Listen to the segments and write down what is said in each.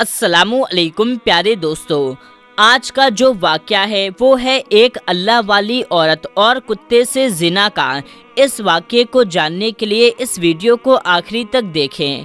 السلام علیکم پیارے دوستو، آج کا جو واقعہ ہے وہ ہے ایک اللہ والی عورت اور کتے سے زنا کا۔ اس واقعے کو جاننے کے لیے اس ویڈیو کو آخری تک دیکھیں۔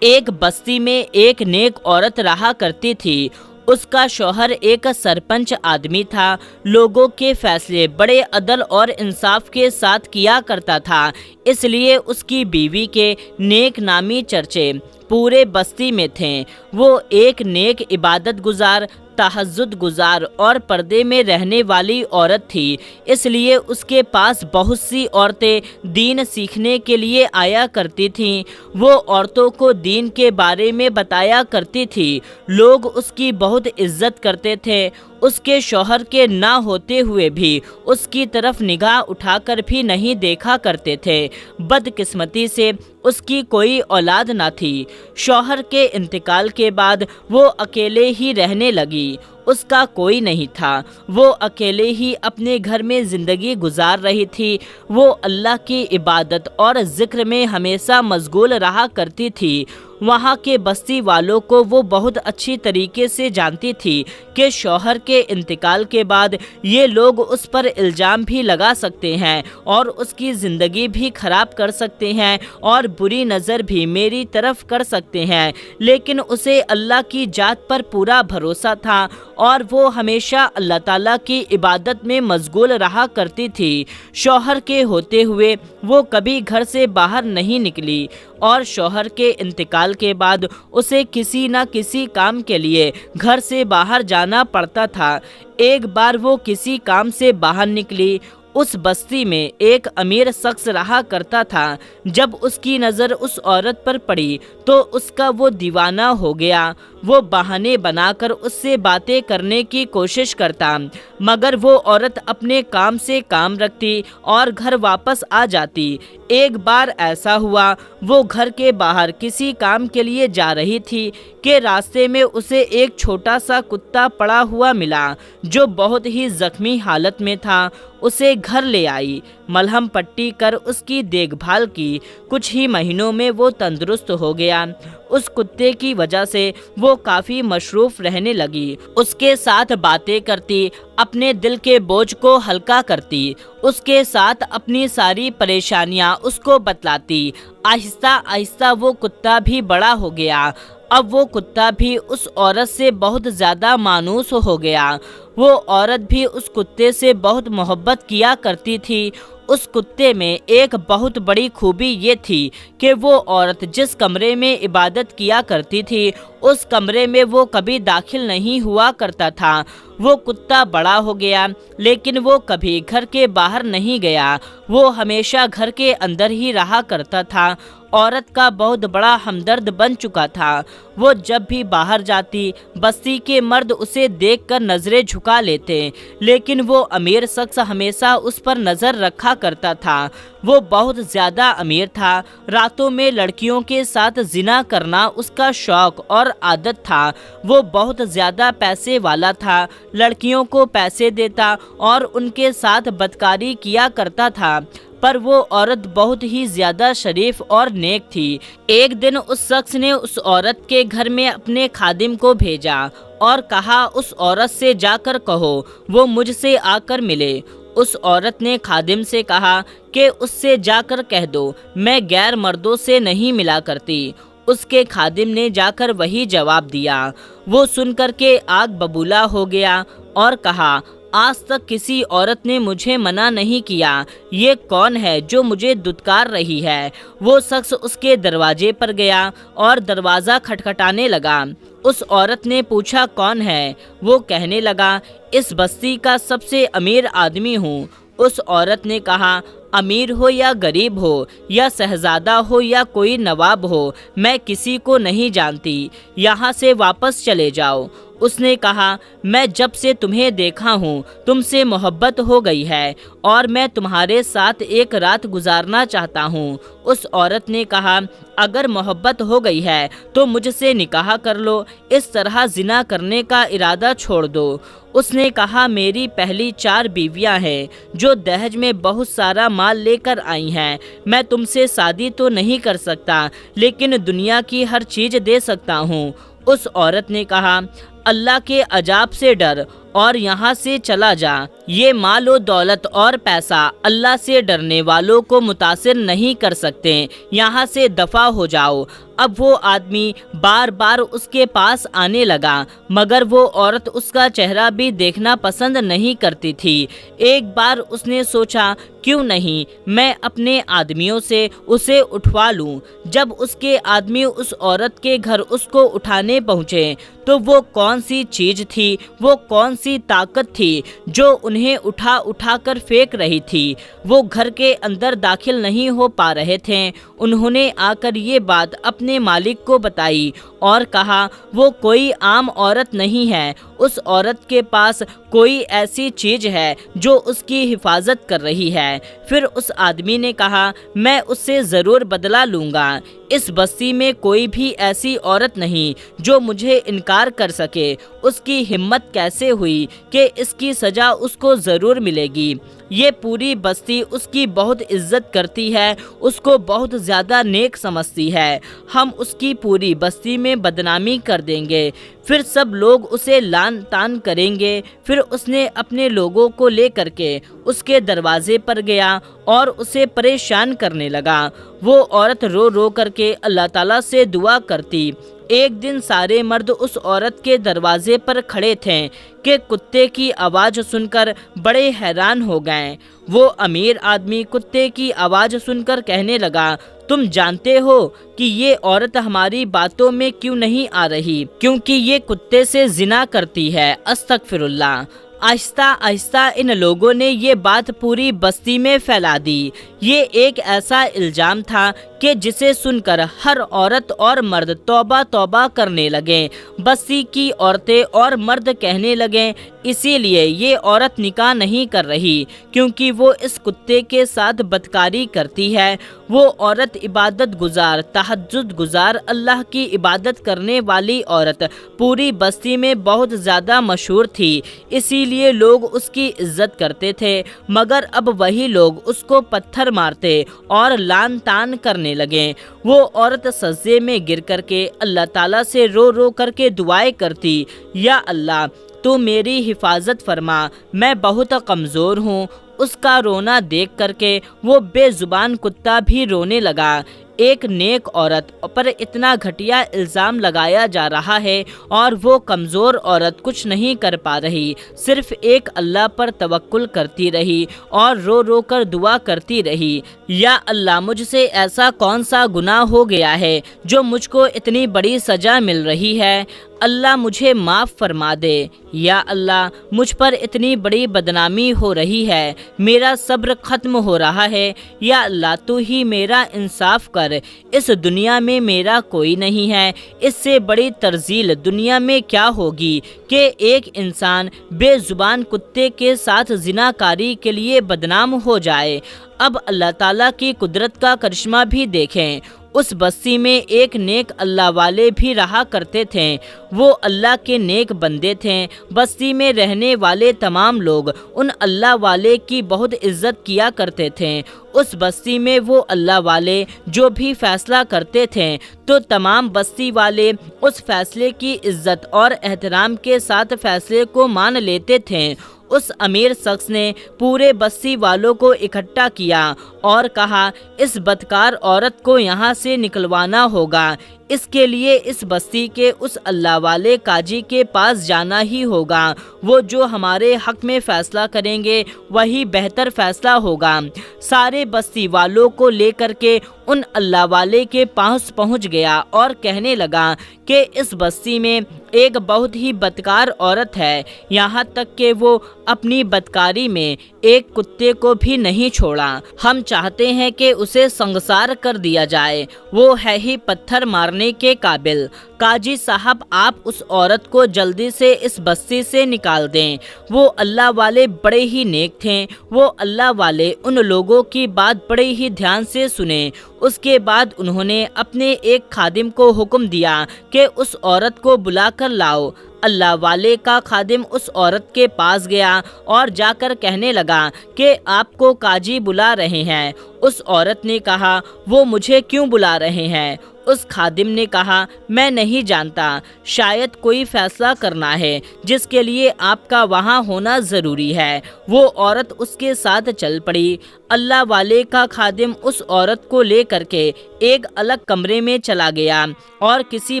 ایک بستی میں ایک نیک عورت رہا کرتی تھی۔ اس کا شوہر ایک سرپنچ آدمی تھا، لوگوں کے فیصلے بڑے عدل اور انصاف کے ساتھ کیا کرتا تھا، اس لیے اس کی بیوی کے نیک نامی چرچے پورے بستی میں تھے۔ وہ ایک نیک عبادت گزار، تہجد گزار اور پردے میں رہنے والی عورت تھی، اس لیے اس کے پاس بہت سی عورتیں دین سیکھنے کے لیے آیا کرتی تھیں۔ وہ عورتوں کو دین کے بارے میں بتایا کرتی تھی، لوگ اس کی بہت عزت کرتے تھے۔ اس کے شوہر کے نہ ہوتے ہوئے بھی اس کی طرف نگاہ اٹھا کر بھی نہیں دیکھا کرتے تھے۔ بدقسمتی سے اس کی کوئی اولاد نہ تھی۔ شوہر کے انتقال کے بعد وہ اکیلے ہی رہنے لگی۔ اس کا کوئی نہیں تھا، وہ اکیلے ہی اپنے گھر میں زندگی گزار رہی تھی۔ وہ اللہ کی عبادت اور ذکر میں ہمیشہ مشغول رہا کرتی تھی۔ وہاں کے بستی والوں کو وہ بہت اچھی طریقے سے جانتی تھی کہ شوہر کے انتقال کے بعد یہ لوگ اس پر الزام بھی لگا سکتے ہیں اور اس کی زندگی بھی خراب کر سکتے ہیں اور بری نظر بھی میری طرف کر سکتے ہیں، لیکن اسے اللہ کی ذات پر پورا بھروسہ تھا اور وہ ہمیشہ اللہ تعالیٰ کی عبادت میں مشغول رہا کرتی تھی۔ شوہر کے ہوتے ہوئے وہ کبھی گھر سے باہر نہیں نکلی اور شوہر کے انتقال کے بعد اسے کسی نہ کسی کام کے لیے گھر سے باہر جانا پڑتا تھا۔ ایک بار وہ کسی کام سے باہر نکلی۔ اس بستی میں ایک امیر شخص رہا کرتا تھا۔ جب اس کی نظر اس عورت پر پڑی تو اس کا وہ دیوانہ ہو گیا۔ وہ بہانے بنا کر اس سے باتیں کرنے کی کوشش کرتا، مگر وہ عورت اپنے کام سے کام رکھتی اور گھر واپس آ جاتی۔ ایک بار ایسا ہوا، وہ گھر کے باہر کسی کام کے لیے جا رہی تھی کہ راستے میں اسے ایک چھوٹا سا کتا پڑا ہوا ملا جو بہت ہی زخمی حالت میں تھا۔ اسے گھر لے آئی، ملہم پٹی کر اس کی دیکھ بھال کی۔ کچھ ہی مہینوں میں وہ تندرست ہو گیا۔ اس کتے کی وجہ سے وہ کافی مصروف رہنے لگی، اس کے ساتھ باتیں کرتی، اپنے دل کے بوجھ کو ہلکا کرتی، اس کے ساتھ اپنی ساری پریشانیاں اس کو بتلاتی۔ آہستہ آہستہ وہ کتا بھی بڑا ہو گیا۔ اب وہ کتا بھی اس عورت سے بہت زیادہ مانوس ہو گیا۔ وہ عورت بھی اس کتے سے بہت محبت کیا کرتی تھی۔ اس کتے میں ایک بہت بڑی خوبی یہ تھی کہ وہ عورت جس کمرے میں عبادت کیا کرتی تھی اس کمرے میں وہ کبھی داخل نہیں ہوا کرتا تھا۔ وہ کتا بڑا ہو گیا لیکن وہ کبھی گھر کے باہر نہیں گیا، وہ ہمیشہ گھر کے اندر ہی رہا کرتا تھا۔ عورت کا بہت بڑا ہمدرد بن چکا تھا۔ وہ جب بھی باہر جاتی بستی کے مرد اسے دیکھ کر نظریں جھکا لیتے، لیکن وہ امیر شخص ہمیشہ اس پر نظر رکھا کرتا تھا۔ وہ بہت زیادہ امیر تھا، راتوں میں لڑکیوں کے ساتھ زنا کرنا اس کا شوق اور عادت تھا۔ وہ بہت زیادہ پیسے والا تھا، لڑکیوں کو پیسے دیتا اور ان کے ساتھ بدکاری کیا کرتا تھا، پر وہ عورت بہت ہی زیادہ شریف اور نیک تھی۔ ایک دن اس شخص نے اس عورت کے گھر میں اپنے خادم کو بھیجا اور کہا اس عورت سے جا کر کہو وہ مجھ سے آ کر ملے۔ اس عورت نے خادم سے کہا کہ اس سے جا کر کہہ دو میں غیر مردوں سے نہیں ملا کرتی۔ اس کے خادم نے جا کر وہی جواب دیا۔ وہ سن کر کے آگ ببولا ہو گیا اور کہا آج تک کسی عورت نے مجھے منع نہیں کیا، یہ کون ہے جو مجھے دھتکار رہی ہے؟ وہ شخص اس کے دروازے پر گیا اور دروازہ کھٹکھٹانے لگا۔ اس عورت نے پوچھا کون ہے؟ وہ کہنے لگا اس بستی کا سب سے امیر آدمی ہوں۔ اس عورت نے کہا امیر ہو یا غریب ہو یا شہزادہ ہو یا کوئی نواب ہو، میں کسی کو نہیں جانتی، یہاں سے واپس چلے جاؤ۔ اس نے کہا میں جب سے تمہیں دیکھا ہوں تم سے محبت ہو گئی ہے اور میں تمہارے ساتھ ایک رات گزارنا چاہتا ہوں۔ اس عورت نے کہا اگر محبت ہو گئی ہے تو مجھ سے نکاح کر لو، اس طرح زنا کرنے کا ارادہ چھوڑ دو۔ اس نے کہا میری پہلی 4 بیویاں ہیں جو دہیج میں بہت سارا مال لے کر آئی ہیں، میں تم سے شادی تو نہیں کر سکتا لیکن دنیا کی ہر چیز دے سکتا ہوں۔ उस औरत ने कहा, अल्लाह के अजाब से डर और यहाँ से चला जा। ये माल और दौलत और पैसा अल्लाह से डरने वालों को मुतासिर नहीं कर सकते, यहाँ से दफा हो जाओ। अब वो आदमी बार बार उसके पास आने लगा, मगर वो औरत उसका चेहरा भी देखना पसंद नहीं करती थी। एक बार उसने सोचा, क्यों नहीं मैं अपने आदमियों से उसे उठवा लूं। जब उसके आदमी उस औरत के घर उसको उठाने पहुँचे तो वो कौन सी चीज़ थी, वो कौन सी ताकत थी जो उन्हें उठा उठा कर फेंक रही थी। वो घर के अंदर दाखिल नहीं हो पा रहे थे। उन्होंने आकर ये बात अपने मालिक को बताई और कहा, वो कोई आम औरत नहीं है, उस औरत के पास कोई ऐसी चीज़ है जो उसकी हिफाजत कर रही है। फिर उस आदमी ने कहा, मैं उससे ज़रूर बदला लूँगा। इस बस्ती में कोई भी ऐसी औरत नहीं जो मुझे इनकार कर सके। उसकी हिम्मत कैसे हुई कि इसकी सज़ा उसको ज़रूर मिलेगी। ये पूरी बस्ती उसकी बहुत इज्जत करती है, उसको बहुत ज़्यादा नेक समझती है। हम उसकी पूरी बस्ती में बदनामी कर देंगे, फिर सब लोग उसे लान तान करेंगे। फिर उसने अपने लोगों को लेकर के उसके दरवाजे पर गया और उसे परेशान करने लगा। वो औरत रो रो करके अल्लाह ताला से दुआ करती। एक दिन सारे मर्द उस औरत के दरवाजे पर खड़े थे कि कुत्ते की आवाज़ सुनकर बड़े हैरान हो गए। वो अमीर आदमी कुत्ते की आवाज़ सुनकर कहने लगा, तुम जानते हो कि ये औरत हमारी बातों में क्यों नहीं आ रही? क्योंकि ये कुत्ते से जिना करती है। अस्तगफिरुल्लाह। आहिस्ता आहिस्ता इन लोगों ने ये बात पूरी बस्ती में फैला दी। ये एक ऐसा इल्ज़ाम था कि जिसे सुनकर हर औरत और मर्द तौबा तौबा करने लगे। बस्ती की औरतें और मर्द कहने लगे, इसीलिए ये औरत निकाह नहीं कर रही क्योंकि वो इस कुत्ते के साथ बदकारी करती है। वो औरत इबादत गुजार, तहज्जुद गुजार, अल्लाह की इबादत करने वाली औरत पूरी बस्ती में बहुत ज़्यादा मशहूर थी, इसीलिए लोग उसकी इज्जत करते थे। मगर अब वही लोग उसको पत्थर मारते और लान तान करने लगे। वो औरत सज्जे में गिर करके अल्लाह ताला से रो रो करके दुआएं करती, या अल्लाह तू मेरी हिफाजत फरमा, मैं बहुत कमज़ोर हूँ। उसका रोना देख करके वो बेजुबान कुत्ता भी रोने लगा। एक नेक औरत पर इतना घटिया इल्ज़ाम लगाया जा रहा है और वो कमज़ोर औरत कुछ नहीं कर पा रही, सिर्फ एक अल्लाह पर तवक्कुल करती रही और रो रो कर दुआ करती रही, या अल्लाह मुझसे ऐसा कौन सा गुनाह हो गया है जो मुझको इतनी बड़ी सज़ा मिल रही है। अल्लाह मुझे माफ़ फरमा दे। या अल्लाह मुझ पर इतनी बड़ी बदनामी हो रही है, मेरा सब्र ख़त्म हो रहा है। या अल्लाह तू ही मेरा इंसाफ कर, इस दुनिया में मेरा कोई नहीं है। इससे बड़ी तरजील दुनिया में क्या होगी कि एक इंसान बेजुबान कुत्ते के साथ जिनाकारी के लिए बदनाम हो जाए। अब अल्लाह ताला की कुदरत का करिश्मा भी देखें। उस बस्ती में एक नेक अल्लाह वाले भी रहा करते थे। वो अल्लाह के नेक बंदे थे। बस्ती में रहने वाले तमाम लोग उन अल्लाह वाले की बहुत इज्जत किया करते थे। उस बस्ती में वो अल्लाह वाले जो भी फैसला करते थे तो तमाम बस्ती वाले उस फैसले की इज्जत और एहतराम के साथ फैसले को मान लेते थे। उस अमीर शख्स ने पूरे बस्ती वालों को इकट्ठा किया और कहा, इस बदकार औरत को यहाँ से निकलवाना होगा। इसके लिए इस बस्ती के उस अल्लाह वाले काजी के पास जाना ही होगा। वो जो हमारे हक में फ़ैसला करेंगे वही बेहतर फ़ैसला होगा। सारे बस्ती वालों को लेकर के उन अल्लाह वाले के पास पहुंच गया और कहने लगा कि इस बस्ती में एक बहुत ही बदकार औरत है, यहाँ तक कि वो अपनी बदकारी में एक कुत्ते को भी नहीं छोड़ा। हम चाहते हैं कि उसे संगसार कर दिया जाए, वो है ही पत्थर मारने के काबिल। काजी साहब आप उस औरत को जल्दी से इस बस्ती से निकाल दें। वो अल्लाह वाले बड़े ही नेक थे। वो अल्लाह वाले उन लोगों की बात बड़े ही ध्यान से सुने। उसके बाद उन्होंने अपने एक खादिम को हुक्म दिया कि उस औरत को बुला कर लाओ। अल्लाह वाले का खादिम उस औरत के पास गया और जाकर कहने लगा कि आपको काजी बुला रहे हैं। उस औरत ने कहा, वो मुझे क्यों बुला रहे हैं? उस खादिम ने कहा, मैं नहीं जानता, शायद कोई फैसला करना है जिसके लिए आपका वहाँ होना ज़रूरी है। वो औरत उसके साथ चल पड़ी। अल्लाह वाले का खादिम उस औरत को ले करके एक अलग कमरे में चला गया और किसी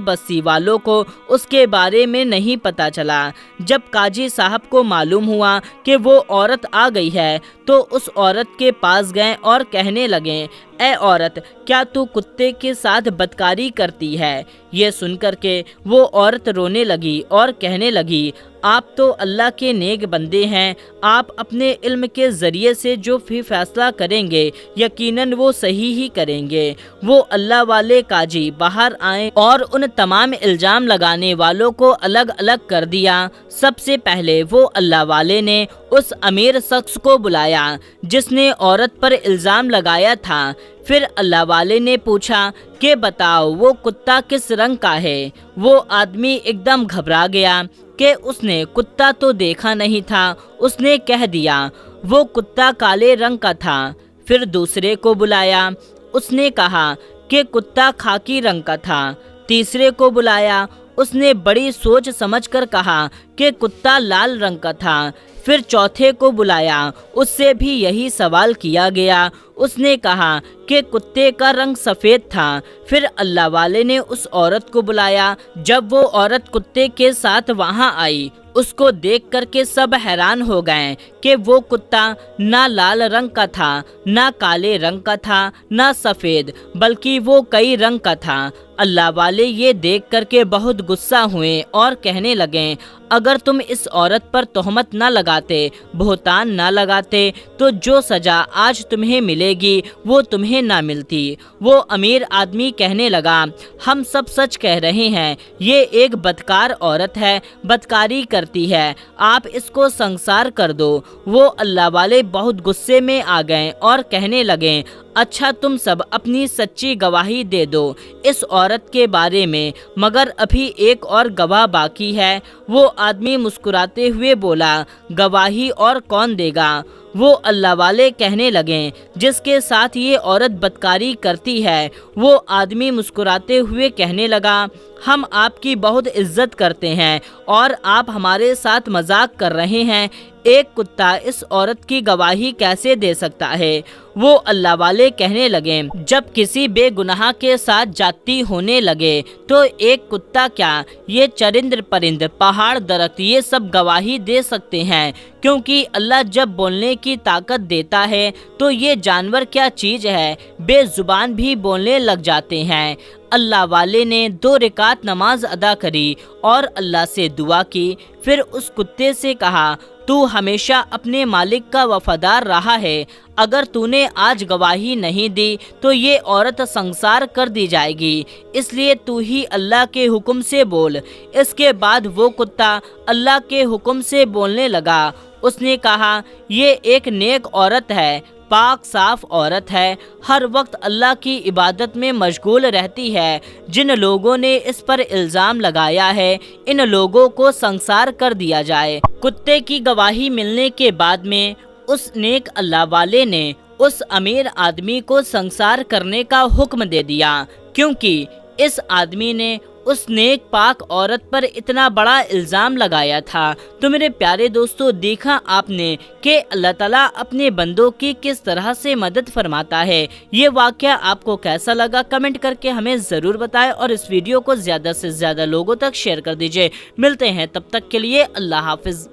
बस्ती वालों को उसके बारे में नहीं पता चला। जब काजी साहब को मालूम हुआ कि वो औरत आ गई है तो उस औरत के पास गए और कहने लगे, ए औरत, क्या तू कुत्ते के साथ बदकारी करती है? ये सुनकर के वो औरत रोने लगी और कहने लगी, आप तो अल्लाह के नेक बंदे हैं, आप अपने इल्म के ज़रिए से जो भी फैसला करेंगे यकीनन वो सही ही करेंगे। वो अल्लाह वाले काजी बाहर आए और उन तमाम इल्ज़ाम लगाने वालों को अलग अलग कर दिया। सबसे पहले वो अल्लाह वाले ने उस अमीर शख्स को बुलाया जिसने औरत पर इल्ज़ाम लगाया था। फिर अल्लाह वाले ने पूछा कि बताओ वो कुत्ता किस रंग का है? वो आदमी एकदम घबरा गया कि उसने कुत्ता तो देखा नहीं था। उसने कह दिया वो कुत्ता काले रंग का था। फिर दूसरे को बुलाया, उसने कहा कि कुत्ता खाकी रंग का था। तीसरे को बुलाया, उसने बड़ी सोच समझकर कहा कि कुत्ता लाल रंग का था। फिर चौथे को बुलाया, उससे भी यही सवाल किया गया। उसने कहा कि कुत्ते का रंग सफ़ेद था। फिर अल्लाह वाले ने उस औरत को बुलाया। जब वो औरत कुत्ते के साथ वहाँ आई, उसको देख करके सब हैरान हो गए कि वो कुत्ता ना लाल रंग का था, ना काले रंग का था, ना सफ़ेद, बल्कि वो कई रंग का था। अल्लाह वाले ये देख करके बहुत गुस्सा हुए और कहने लगे, अगर तुम इस औरत पर तोहमत न लगाते, बहतान न लगाते, तो जो सज़ा आज तुम्हें मिलेगी वो तुम्हें ना मिलती। वो अमीर आदमी कहने लगा, हम सब सच कह रहे हैं, ये एक बदकार औरत है, बदकारी करती है, आप इसको संसार कर दो। वो अल्लाह वाले बहुत गुस्से में आ गए और कहने लगे, अच्छा तुम सब अपनी सच्ची गवाही दे दो इस औरत के बारे में, मगर अभी एक और गवाह बाकी है। वो आदमी मुस्कुराते हुए बोला, गवाही और कौन देगा? वो अल्लाह वाले कहने लगे, जिसके साथ ये औरत बदकारी करती है। वो आदमी मुस्कुराते हुए कहने लगा, हम आपकी बहुत इज्जत करते हैं और आप हमारे साथ मजाक कर रहे हैं। एक कुत्ता इस औरत की गवाही कैसे दे सकता है? वो अल्लाह वाले कहने लगे, जब किसी बेगुनाह के साथ जाती होने लगे तो एक कुत्ता क्या, ये चरिंद परिंद, पहाड़, दरख्त, ये सब गवाही दे सकते हैं, क्योंकि अल्लाह जब बोलने की ताकत देता है तो ये जानवर क्या चीज़ है, बेजुबान भी बोलने लग जाते हैं। अल्लाह वाले ने 2 रकात नमाज अदा करी और अल्लाह से दुआ की। फिर उस कुत्ते से कहा, तू हमेशा अपने मालिक का वफादार रहा है, अगर तूने आज गवाही नहीं दी तो ये औरत संसार कर दी जाएगी, इसलिए तू ही अल्लाह के हुक्म से बोल। इसके बाद वो कुत्ता अल्लाह के हुक्म से बोलने लगा। उसने कहा, ये एक नेक औरत है, पाक साफ औरत है, हर वक्त अल्लाह की इबादत में मशगूल रहती है। जिन लोगों ने इस पर इल्ज़ाम लगाया है, इन लोगों को संसार कर दिया जाए। कुत्ते की गवाही मिलने के बाद में उस नेक अल्लाह वाले ने उस अमीर आदमी को संसार करने का हुक्म दे दिया, क्योंकि इस आदमी ने उस नेक पाक औरत पर इतना बड़ा इल्ज़ाम लगाया था। तो मेरे प्यारे दोस्तों, देखा आपने कि अल्लाह ताला अपने बंदों की किस तरह से मदद फरमाता है। ये वाक़या आपको कैसा लगा कमेंट करके हमें ज़रूर बताएं और इस वीडियो को ज़्यादा से ज़्यादा लोगों तक शेयर कर दीजिए। मिलते हैं, तब तक के लिए अल्लाह हाफिज़।